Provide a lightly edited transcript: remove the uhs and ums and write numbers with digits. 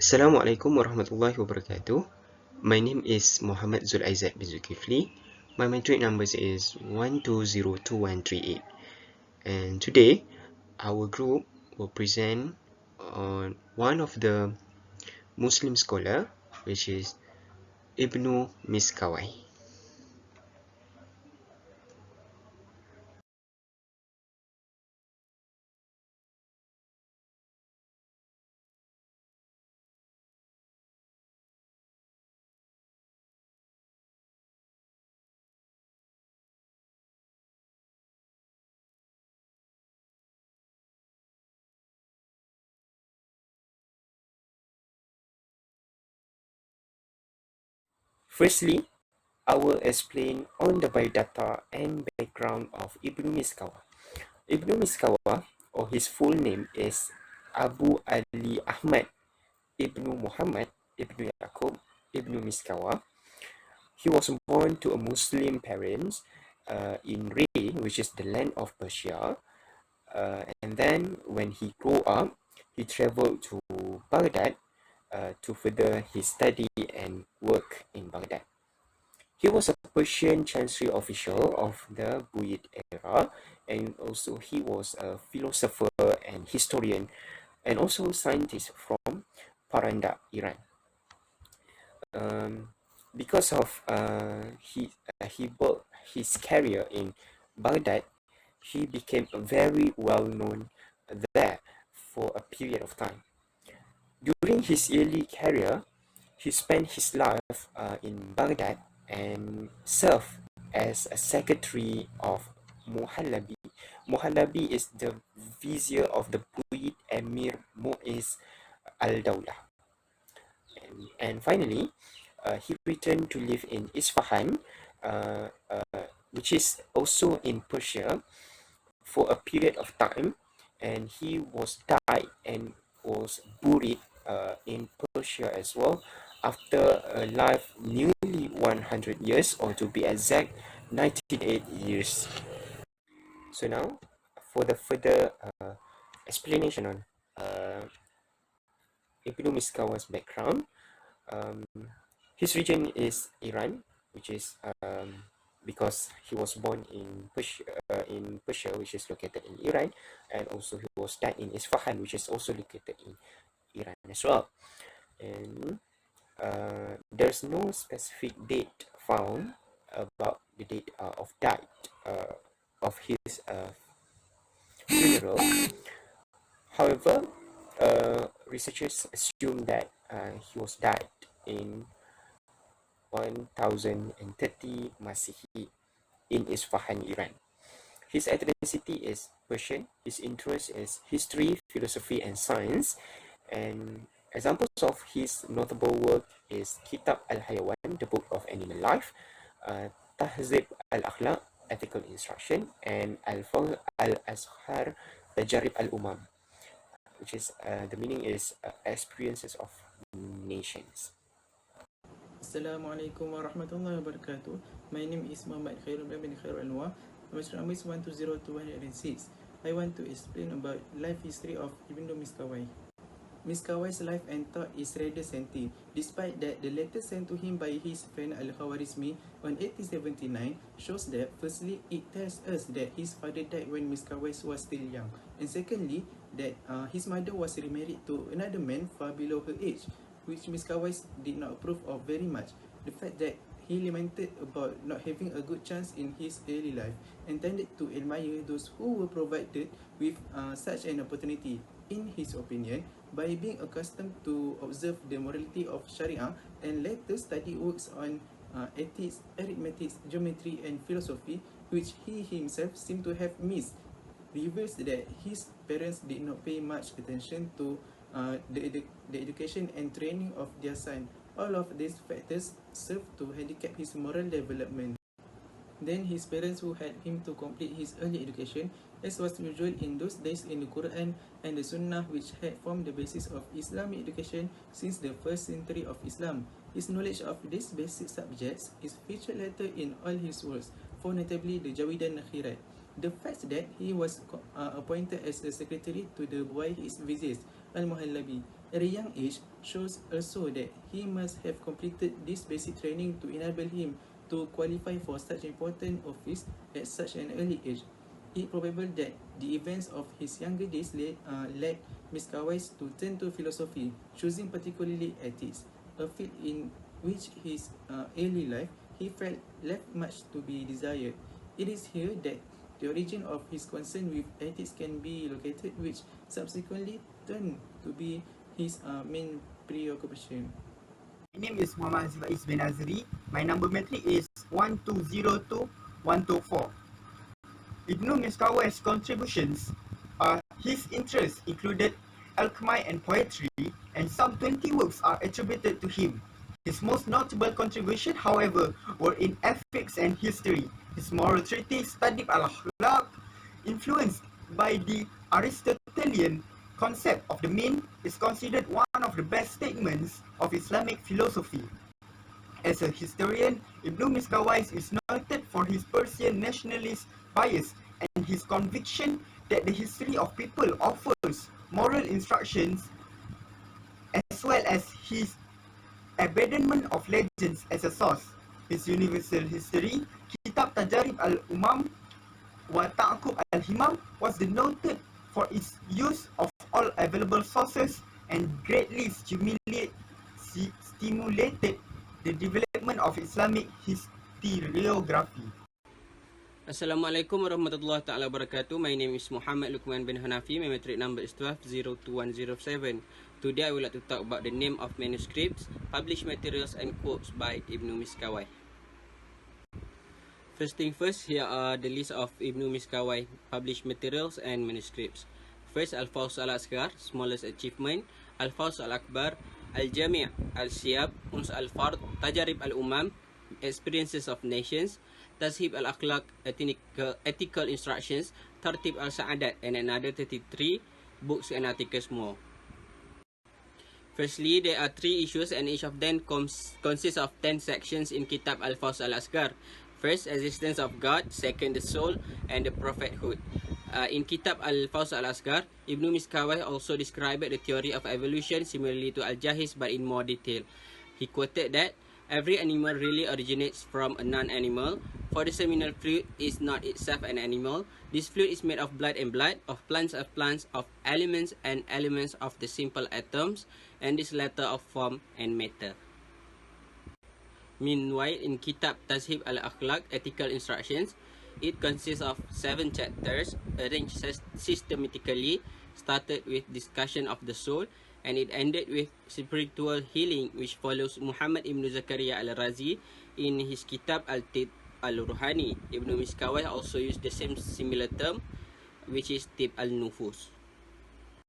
Assalamualaikum warahmatullahi wabarakatuh. My name is Muhammad ZULAIZZAT bin ZULKEFLI. My matric numbers is 1202138. And today, our group will present on one of the Muslim scholar, which is Ibnu Miskawayh. Firstly, I will explain on the biodata and background of Ibnu Miskawayh. Ibnu Miskawayh, or his full name is Abu Ali Ahmad Ibnu Muhammad Ibnu Yaqub Ibnu Miskawayh. He was born to a Muslim parents in Ray, which is the land of Persia. And then when he grew up, he traveled to Baghdad to further his study and work in Baghdad. He was a Persian chancery official of the Buyid era, and also he was a philosopher and historian, and also scientist from Paranda, Iran. Um, because of he built his career in Baghdad, he became very well known there for a period of time. During his early career, he spent his life in Baghdad and served as a secretary of Muhallabi. Muhallabi is the vizier of the Buyid Emir Mu'iz al-Dawlah. And finally, he returned to live in Isfahan, which is also in Persia, for a period of time, and he was died and was buried in Persia as well after a life nearly 100 years, or to be exact, 98 years. So now, for the further explanation on Ibnu Miskawah's background, um, his region is Iran, which is because he was born in Persia, which is located in Iran, and also he was died in Isfahan, which is also located in Iran as well. And there's no specific date found about the date of death of his funeral. However, researchers assume that he was died in 1030 Masihi in Isfahan, Iran. His ethnicity is Persian. His interest is history, philosophy, and science. And examples of his notable work is Kitab al-Hayawan, the Book of Animal Life, Tahzib al-Akhlaq, Ethical Instruction, and Al-Fawz al-Azhar, Tajarib al-Umam, which is the meaning is experiences of nations. Assalamualaikum warahmatullahi wabarakatuh. My name is Muhammad KHAIRUL bin ANUAR. My number is 1202106. I want to explain about life history of Ibnu Miskawayh. Miskawayh's life and thought is rather lengthy. Despite that, the letter sent to him by his friend Al-Khawarizmi on 1879 shows that, firstly, it tells us that his father died when Miskawayh was still young, and secondly, that his mother was remarried to another man far below her age, which Miskawayh did not approve of very much. The fact that he lamented about not having a good chance in his early life and tended to admire those who were provided with such an opportunity. In his opinion, by being accustomed to observe the morality of Sharia and later study works on ethics, arithmetic, geometry, and philosophy, which he himself seemed to have missed, reveals that his parents did not pay much attention to the education and training of their son. All of these factors serve to handicap his moral development. Then his parents who had him to complete his early education, as was usual in those days, in the Quran and the Sunnah, which had formed the basis of Islamic education since the first century of Islam. His knowledge of these basic subjects is featured later in all his works, for notably the Jawidan Nakhirat. The fact that he was appointed as a secretary to the Buwayhis viziers Al-Muhallabi at a young age shows also that he must have completed this basic training to enable him to qualify for such important office at such an early age. It is probable that the events of his younger days led Miskawayh to turn to philosophy, choosing particularly ethics, a field in which his early life he felt left much to be desired. It is here that the origin of his concern with ethics can be located, which subsequently turned to be his main preoccupation. My name is Muhammad HAZIQFAIZ bin NAZRY. My number metric is 1202124. Ibnu Miskawayh's contributions his interests included alchemy and poetry, and some 20 works are attributed to him. His most notable contributions, however, were in ethics and history. His moral treatise, Tadib al-Akhlaq, influenced by the Aristotelian concept of the mean, is considered one of the best statements of Islamic philosophy. As a historian, Ibnu Miskawayh is noted for his Persian nationalist bias and his conviction that the history of people offers moral instructions, as well as his abandonment of legends as a source. His universal history, Kitab Tajarib al-Umam wa Ta'qub al-Himam, was denoted for its use of all available sources and greatly stimulated the development of Islamic historiography. Assalamualaikum warahmatullahi taala wabarakatuh. My name is Muhammad LUQMAN bin Hanafi. My metric number is 12-02107. Today I would like to talk about the name of manuscripts, published materials and quotes by Ibnu Miskawayh. First thing first, here are the list of Ibnu Miskawayh published materials and manuscripts. First, Al-Faws al-Asghar, smallest achievement. Al-Faws al-Akbar, Al-Jami' al-Siyab, Uns al-Fard, Tajarib al-Umam, Experiences of Nations, Tazhib al-Akhlaq, ethical Instructions, Tartib al-Sa'adat, and another 33 books and articles more. Firstly, there are 3 issues and each of them consists of 10 sections in Kitab Al-Faws al-Asghar. First, existence of God. Second, the soul and the prophethood. In Kitab Al-Faws al-Asghar, Ibnu Miskawayh also described the theory of evolution similarly to Al-Jahiz but in more detail. He quoted that every animal really originates from a non-animal, for the seminal fluid is not itself an animal. This fluid is made of blood and blood, of plants, of elements and elements of the simple atoms, and this latter of form and matter. Meanwhile, in Kitab Tazhib al-Akhlaq, ethical instructions, it consists of 7 chapters arranged systematically, started with discussion of the soul, and it ended with spiritual healing, which follows Muhammad Ibnu Zakaria al-Razi in his Kitab al-Tib al-Ruhani. Ibnu Miskawayh also used the same similar term, which is Tib al-Nufus.